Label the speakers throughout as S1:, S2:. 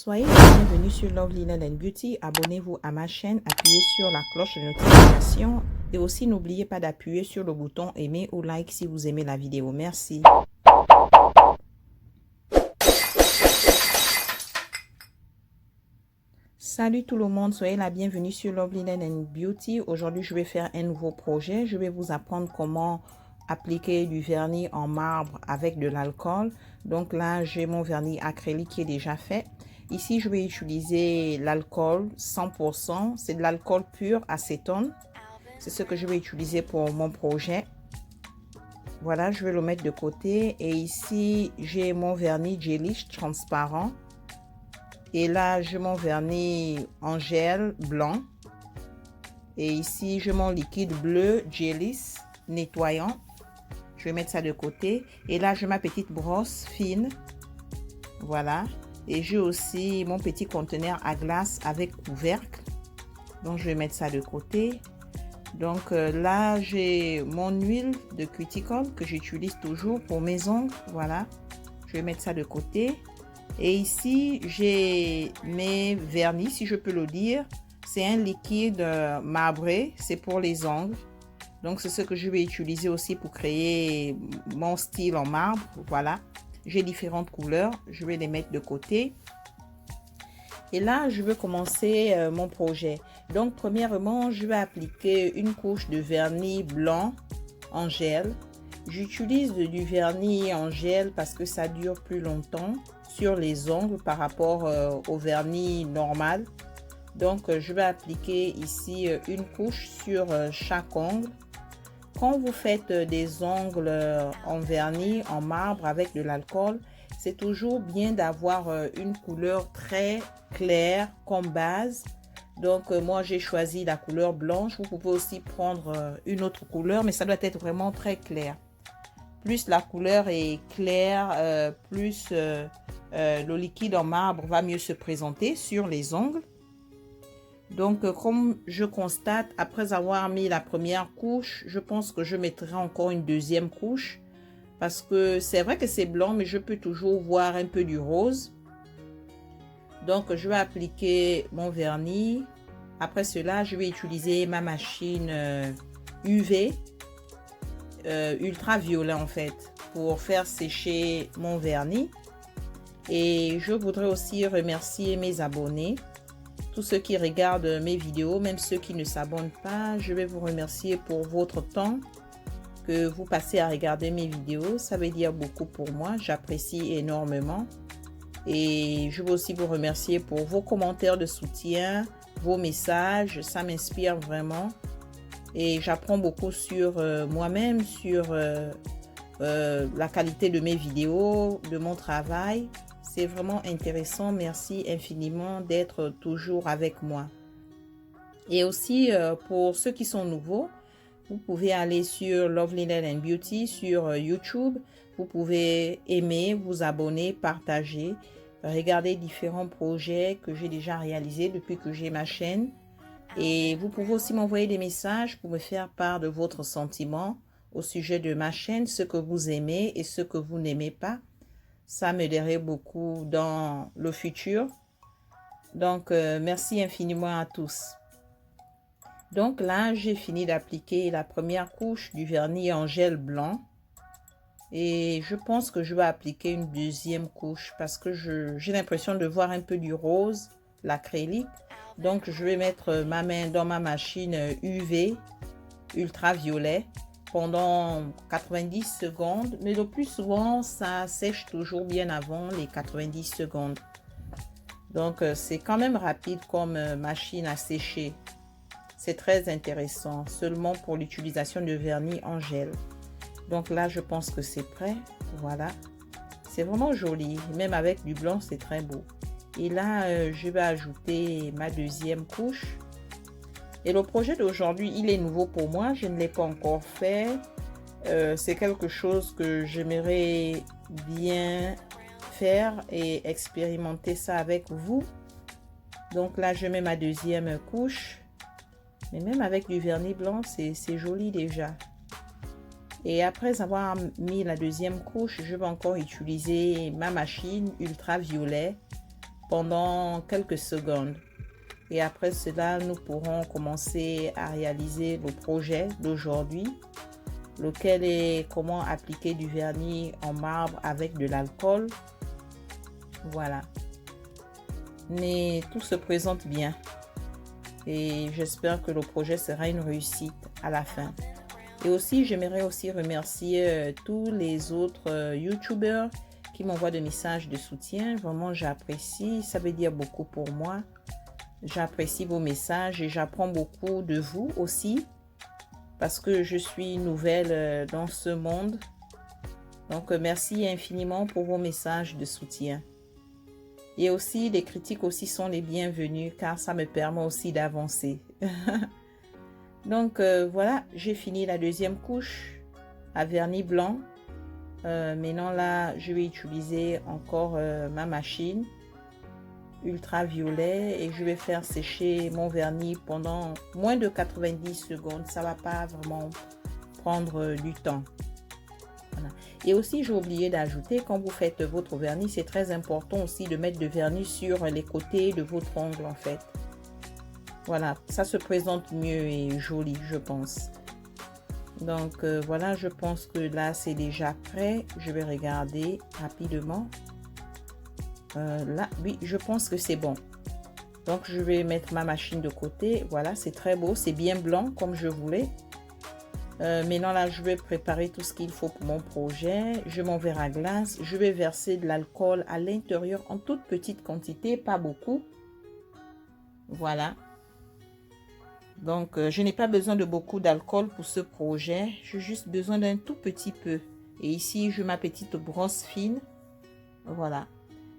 S1: Soyez les bienvenus sur Love Linen and Beauty. Abonnez-vous à ma chaîne, appuyez sur la cloche de notification et aussi n'oubliez pas d'appuyer sur le bouton aimer ou like si vous aimez la vidéo. Merci. Salut tout le monde, soyez la bienvenue sur Love Linen and Beauty. Aujourd'hui, je vais faire un nouveau projet. Je vais vous apprendre comment appliquer du vernis en marbre avec de l'alcool. Donc là, j'ai mon vernis acrylique qui est déjà fait. Ici, je vais utiliser l'alcool 100%. C'est de l'alcool pur acétone. C'est ce que je vais utiliser pour mon projet. Voilà, je vais le mettre de côté. Et ici, j'ai mon vernis gelish transparent. Et là, j'ai mon vernis en gel blanc. Et ici, j'ai mon liquide bleu gelish nettoyant. Je vais mettre ça de côté. Et là, j'ai ma petite brosse fine. Voilà. Et j'ai aussi mon petit conteneur à glace avec couvercle. Donc, je vais mettre ça de côté. Donc, là, j'ai mon huile de cuticle que j'utilise toujours pour mes ongles. Voilà. Je vais mettre ça de côté. Et ici, j'ai mes vernis, si je peux le dire. C'est un liquide marbré. C'est pour les ongles. Donc, c'est ce que je vais utiliser aussi pour créer mon style en marbre. Voilà. J'ai différentes couleurs. Je vais les mettre de côté. Et là, je vais commencer mon projet. Donc, premièrement, je vais appliquer une couche de vernis blanc en gel. J'utilise du vernis en gel parce que ça dure plus longtemps sur les ongles par rapport au vernis normal. Donc, je vais appliquer ici une couche sur chaque ongle. Quand vous faites des ongles en vernis, en marbre avec de l'alcool, c'est toujours bien d'avoir une couleur très claire comme base. Donc, moi, j'ai choisi la couleur blanche. Vous pouvez aussi prendre une autre couleur, mais ça doit être vraiment très clair. Plus la couleur est claire, plus le liquide en marbre va mieux se présenter sur les ongles. Donc, comme je constate, après avoir mis la première couche, je pense que je mettrai encore une deuxième couche. Parce que c'est vrai que c'est blanc, mais je peux toujours voir un peu du rose. Donc, je vais appliquer mon vernis. Après cela, je vais utiliser ma machine UV, ultraviolet en fait, pour faire sécher mon vernis. Et je voudrais aussi remercier mes abonnés. Tous ceux qui regardent mes vidéos, même ceux qui ne s'abonnent pas, je vais vous remercier pour votre temps que vous passez à regarder mes vidéos. Ça veut dire beaucoup pour moi, j'apprécie énormément. Et je veux aussi vous remercier pour vos commentaires de soutien, vos messages, ça m'inspire vraiment. Et j'apprends beaucoup sur moi-même, sur la qualité de mes vidéos, de mon travail. C'est vraiment intéressant. Merci infiniment d'être toujours avec moi. Et aussi, pour ceux qui sont nouveaux, vous pouvez aller sur Love Linen and Beauty sur YouTube. Vous pouvez aimer, vous abonner, partager, regarder différents projets que j'ai déjà réalisés depuis que j'ai ma chaîne. Et vous pouvez aussi m'envoyer des messages pour me faire part de votre sentiment au sujet de ma chaîne, ce que vous aimez et ce que vous n'aimez pas. Ça m'aiderait beaucoup dans le futur. Donc, merci infiniment à tous. Donc là, j'ai fini d'appliquer la première couche du vernis en gel blanc. Et je pense que je vais appliquer une deuxième couche parce que j'ai l'impression de voir un peu du rose, l'acrylique. Donc, je vais mettre ma main dans ma machine UV, ultraviolet, pendant 90 secondes. Mais le plus souvent, ça sèche toujours bien avant les 90 secondes. Donc, c'est quand même rapide comme machine à sécher. C'est très intéressant, seulement pour l'utilisation de vernis en gel. Donc là, je pense que c'est prêt. Voilà. C'est vraiment joli. Même avec du blanc, c'est très beau. Et là, je vais ajouter ma deuxième couche. Et le projet d'aujourd'hui, il est nouveau pour moi. Je ne l'ai pas encore fait. C'est quelque chose que j'aimerais bien faire et expérimenter ça avec vous. Donc là, je mets ma deuxième couche. Mais même avec du vernis blanc, c'est joli déjà. Et après avoir mis la deuxième couche, je vais encore utiliser ma machine ultraviolet pendant quelques secondes. Et après cela, nous pourrons commencer à réaliser le projet d'aujourd'hui, lequel est comment appliquer du vernis en marbre avec de l'alcool. Voilà. Mais tout se présente bien. Et j'espère que le projet sera une réussite à la fin. Et aussi, j'aimerais aussi remercier tous les autres YouTubeurs qui m'envoient des messages de soutien. Vraiment, j'apprécie. Ça veut dire beaucoup pour moi. J'apprécie vos messages et j'apprends beaucoup de vous aussi parce que je suis nouvelle dans ce monde. Donc, merci infiniment pour vos messages de soutien. Et aussi, les critiques aussi sont les bienvenues car ça me permet aussi d'avancer. Donc, voilà, j'ai fini la deuxième couche à vernis blanc. Maintenant, là, je vais utiliser encore ma machine ultraviolet et je vais faire sécher mon vernis pendant moins de 90 secondes. Ça va pas vraiment prendre du temps. Voilà. Et aussi, j'ai oublié d'ajouter, quand vous faites votre vernis, c'est très important aussi de mettre de vernis sur les côtés de votre ongle en fait. Voilà, ça se présente mieux et joli, je pense. Donc voilà, je pense que là c'est déjà prêt. Je vais regarder rapidement. Là, oui, je pense que c'est bon. Donc, je vais mettre ma machine de côté. Voilà, c'est très beau. C'est bien blanc comme je voulais. Maintenant, là, je vais préparer tout ce qu'il faut pour mon projet. Je mon verre à glace. Je vais verser de l'alcool à l'intérieur en toute petite quantité, pas beaucoup. Voilà. Donc, je n'ai pas besoin de beaucoup d'alcool pour ce projet. J'ai juste besoin d'un tout petit peu. Et ici, je ma petite brosse fine. Voilà.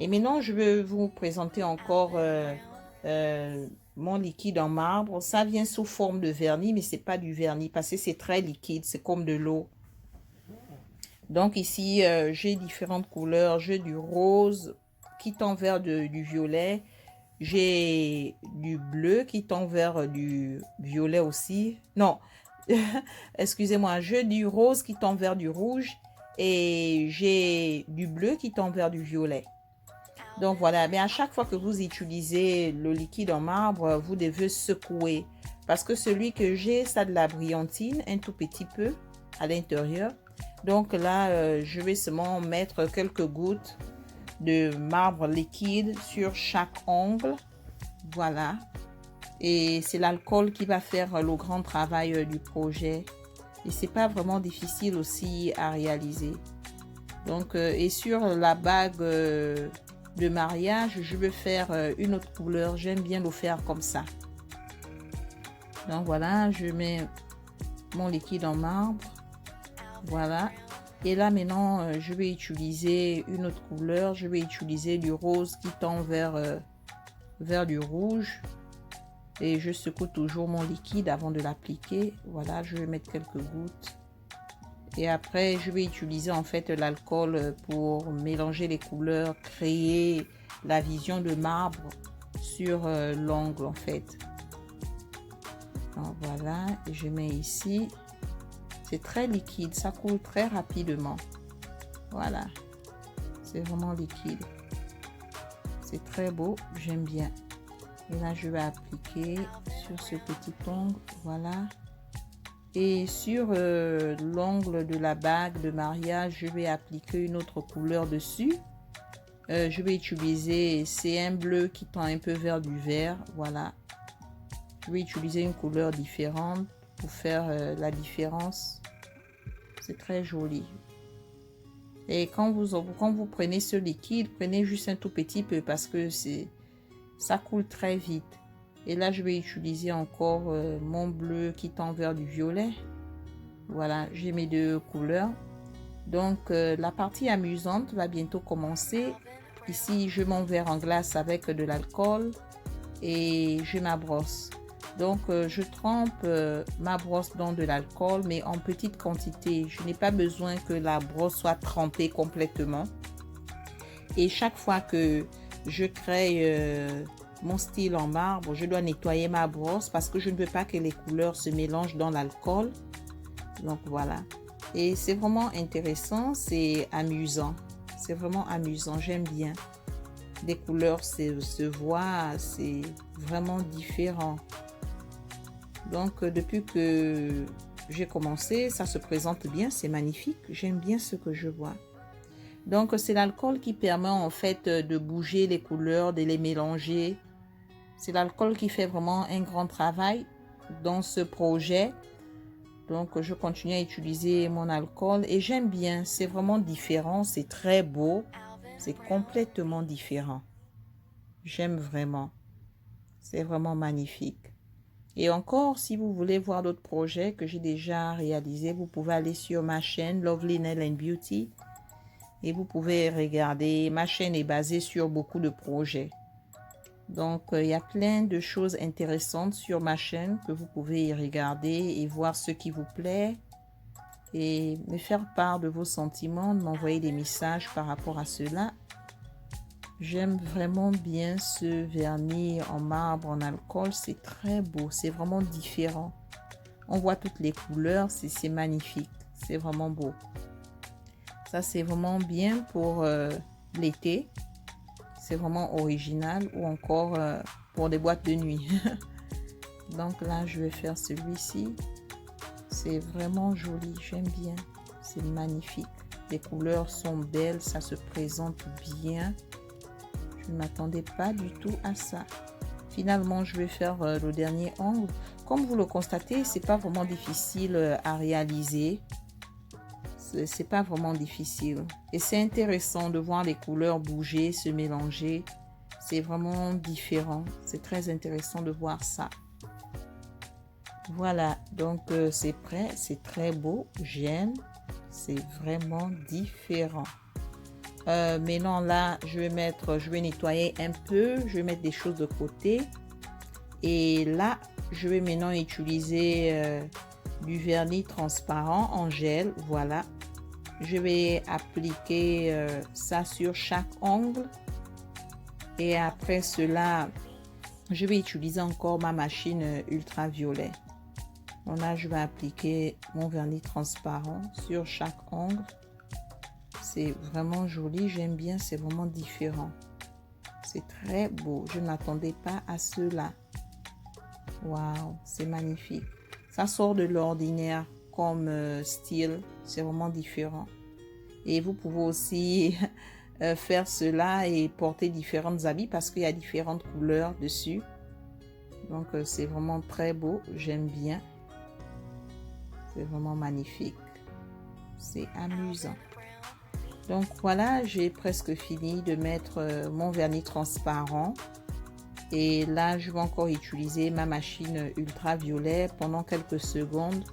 S1: Et maintenant, je vais vous présenter encore mon liquide en marbre. Ça vient sous forme de vernis, mais ce n'est pas du vernis parce que c'est très liquide, c'est comme de l'eau. Donc ici, j'ai différentes couleurs. J'ai du rose qui tend vers du violet. J'ai du bleu qui tend vers du violet aussi. Non, excusez-moi, j'ai du rose qui tend vers du rouge et j'ai du bleu qui tend vers du violet. Donc voilà, mais à chaque fois que vous utilisez le liquide en marbre, vous devez secouer. Parce que celui que j'ai, ça a de la brillantine, un tout petit peu à l'intérieur. Donc là, je vais seulement mettre quelques gouttes de marbre liquide sur chaque ongle. Voilà. Et c'est l'alcool qui va faire le grand travail du projet. Et c'est pas vraiment difficile aussi à réaliser. Donc, et sur la bague de mariage, je veux faire une autre couleur. J'aime bien le faire comme ça. Donc voilà, je mets mon liquide en marbre. Voilà. Et là maintenant, je vais utiliser une autre couleur. Je vais utiliser du rose qui tend vers du rouge. Et je secoue toujours mon liquide avant de l'appliquer. Voilà, je vais mettre quelques gouttes. Et après, je vais utiliser en fait l'alcool pour mélanger les couleurs, créer la vision de marbre sur l'ongle en fait. Donc voilà, et je mets ici. C'est très liquide, ça coule très rapidement. Voilà, c'est vraiment liquide. C'est très beau, j'aime bien. Et là, je vais appliquer sur ce petit ongle, voilà. Et sur l'ongle de la bague de mariage, je vais appliquer une autre couleur dessus. Je vais utiliser, c'est un bleu qui tend un peu vers du vert, voilà. Je vais utiliser une couleur différente pour faire la différence. C'est très joli. Et quand vous prenez ce liquide, prenez juste un tout petit peu parce que ça coule très vite. Et là, je vais utiliser encore mon bleu qui tend vers du violet. Voilà, j'ai mes deux couleurs. Donc, la partie amusante va bientôt commencer. Ici, je m'en verre en glace avec de l'alcool et j'ai ma brosse. Donc, je trempe ma brosse dans de l'alcool, mais en petite quantité. Je n'ai pas besoin que la brosse soit trempée complètement. Et chaque fois que je crée mon style en marbre, je dois nettoyer ma brosse parce que je ne veux pas que les couleurs se mélangent dans l'alcool. Donc voilà. Et c'est vraiment intéressant, c'est amusant. C'est vraiment amusant, j'aime bien. des couleurs se voient, c'est vraiment différent. Donc, depuis que j'ai commencé, ça se présente bien, c'est magnifique. J'aime bien ce que je vois. Donc, c'est l'alcool qui permet en fait de bouger les couleurs, de les mélanger. C'est l'alcool qui fait vraiment un grand travail dans ce projet. Donc, je continue à utiliser mon alcool et j'aime bien. C'est vraiment différent, c'est très beau. C'est complètement différent. J'aime vraiment. C'est vraiment magnifique. Et encore, si vous voulez voir d'autres projets que j'ai déjà réalisés, vous pouvez aller sur ma chaîne Lovely Nail and Beauty et vous pouvez regarder. Ma chaîne est basée sur beaucoup de projets. Donc, il y a plein de choses intéressantes sur ma chaîne que vous pouvez y regarder et voir ce qui vous plaît et me faire part de vos sentiments, de m'envoyer des messages par rapport à cela. J'aime vraiment bien ce vernis en marbre, en alcool. C'est très beau, c'est vraiment différent. On voit toutes les couleurs, c'est magnifique. C'est vraiment beau. Ça, c'est vraiment bien pour l'été. C'est vraiment original ou encore pour des boîtes de nuit. Donc là, je vais faire celui-ci. C'est vraiment joli, j'aime bien. C'est magnifique. Les couleurs sont belles, ça se présente bien. Je ne m'attendais pas du tout à ça. Finalement, je vais faire le dernier angle. Comme vous le constatez, c'est pas vraiment difficile à réaliser. C'est pas vraiment difficile. Et c'est intéressant de voir les couleurs bouger, se mélanger. C'est vraiment différent. C'est très intéressant de voir ça. Voilà, donc c'est prêt. C'est très beau. J'aime. C'est vraiment différent. Maintenant là, je vais nettoyer un peu. Je vais mettre des choses de côté. Et là, je vais maintenant utiliser du vernis transparent en gel. Voilà. Je vais appliquer ça sur chaque ongle. Et après cela, je vais utiliser encore ma machine ultraviolet. Donc là, je vais appliquer mon vernis transparent sur chaque ongle. C'est vraiment joli, j'aime bien, c'est vraiment différent. C'est très beau, je ne m'attendais pas à cela. Waouh, c'est magnifique. Ça sort de l'ordinaire comme style, c'est vraiment différent. Et vous pouvez aussi faire cela et porter différents habits parce qu'il y a différentes couleurs dessus. Donc c'est vraiment très beau, j'aime bien. C'est vraiment magnifique. C'est amusant. Donc voilà, j'ai presque fini de mettre mon vernis transparent. Et là, je vais encore utiliser ma machine ultraviolet pendant quelques secondes.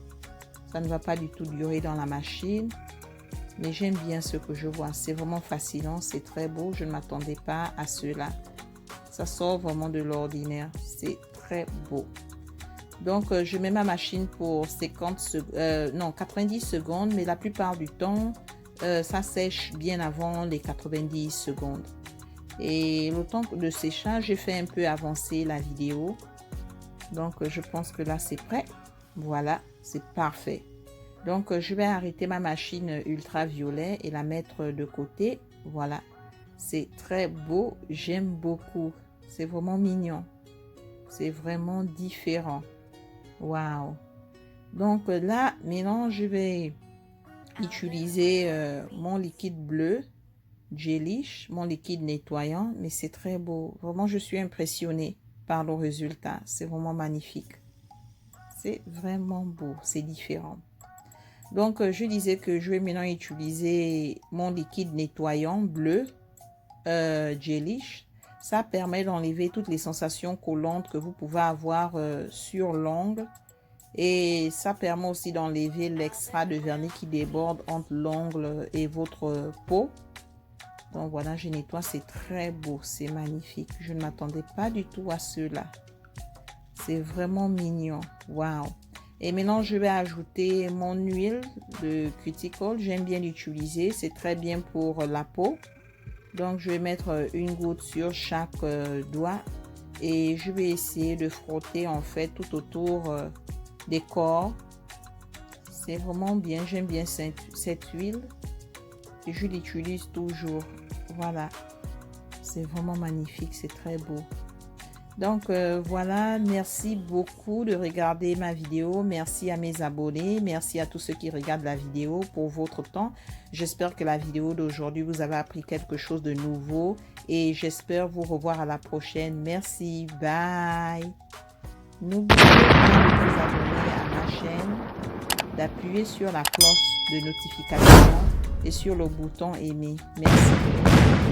S1: Ça ne va pas du tout durer dans la machine. Mais j'aime bien ce que je vois. C'est vraiment fascinant, c'est très beau. Je ne m'attendais pas à cela. Ça sort vraiment de l'ordinaire. C'est très beau. Donc, je mets ma machine pour 90 secondes. Mais la plupart du temps, ça sèche bien avant les 90 secondes. Et le temps de séchage, j'ai fait un peu avancer la vidéo. Donc, je pense que là, c'est prêt. Voilà, c'est parfait. Donc, je vais arrêter ma machine ultraviolet et la mettre de côté. Voilà, c'est très beau. J'aime beaucoup. C'est vraiment mignon. C'est vraiment différent. Waouh. Donc là, maintenant, je vais utiliser mon liquide bleu, Gelish, mon liquide nettoyant. Mais c'est très beau. Vraiment, je suis impressionnée par le résultat. C'est vraiment magnifique. C'est vraiment beau. C'est différent. Donc, je disais que je vais maintenant utiliser mon liquide nettoyant bleu, Gelish. Ça permet d'enlever toutes les sensations collantes que vous pouvez avoir sur l'ongle. Et ça permet aussi d'enlever l'extra de vernis qui déborde entre l'ongle et votre peau. Donc voilà, je nettoie, c'est très beau, c'est magnifique. Je ne m'attendais pas du tout à cela. C'est vraiment mignon. Waouh! Et maintenant, je vais ajouter mon huile de cuticle. J'aime bien l'utiliser. C'est très bien pour la peau. Donc, je vais mettre une goutte sur chaque doigt. Et je vais essayer de frotter en fait tout autour des corps. C'est vraiment bien. J'aime bien cette huile. Et je l'utilise toujours. Voilà. C'est vraiment magnifique, c'est très beau. Donc voilà, merci beaucoup de regarder ma vidéo. Merci à mes abonnés. Merci à tous ceux qui regardent la vidéo pour votre temps. J'espère que la vidéo d'aujourd'hui vous avez appris quelque chose de nouveau et j'espère vous revoir à la prochaine. Merci, bye. N'oubliez pas de vous abonner à ma chaîne, d'appuyer sur la cloche de notification et sur le bouton aimer. Merci.